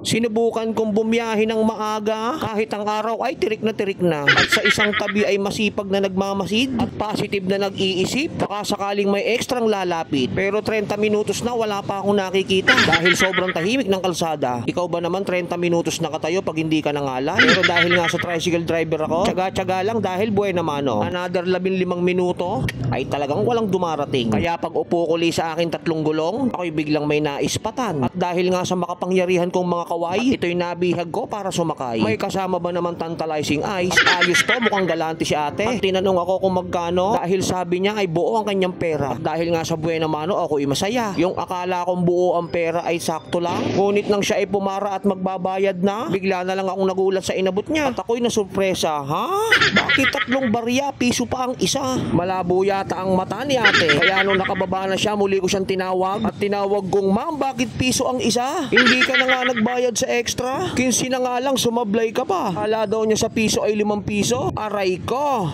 Sinubukan kong bumiyahe ng maaga kahit ang araw ay tirik na. At sa isang tabi ay masipag na nagmamasid at positive na nag-iisip baka sakaling may ekstrang lalapit. Pero 30 minutos na wala pa akong nakikita dahil sobrang tahimik ng kalsada. Ikaw ba naman 30 minutos nakatayo pag hindi ka nangalan? Pero dahil nga sa tricycle driver ako, tsaga-tsaga lang dahil buena mano. Another 15 minuto ay talagang walang dumarating. Kaya pag upo ko sa akin 3 gulong, ako'y biglang may naispatan. At dahil nga sa makapangyarihan kong mga kaway, ito'y nabihag ko para sumakay. May kasama ba naman tantalizing eyes? Ayos to, mukhang galante si ate. At tinanong ako kung magkano dahil sabi niya ay buo ang kanyang pera. At dahil nga sa buena mano, ako'y masaya. Yung akala kong buo ang pera ay sakto lang. Ngunit nang siya ay pumara at magbabayad na, bigla na lang akong nagulat sa inabot niya. At ako'y nasurpresa. Ha? Bakit 3 barya, piso pa ang isa? Malabo yata ang mata ni ate. Kaya nung nakababa na siya, muli ko siyang tinawag. At tinawag kong, ma'am, bakit piso ang isa? Hindi ka na nga nagbayad sa extra? 15 na nga lang, sumablay ka pa. Hala daw niya sa piso ay 5 piso. Aray ko.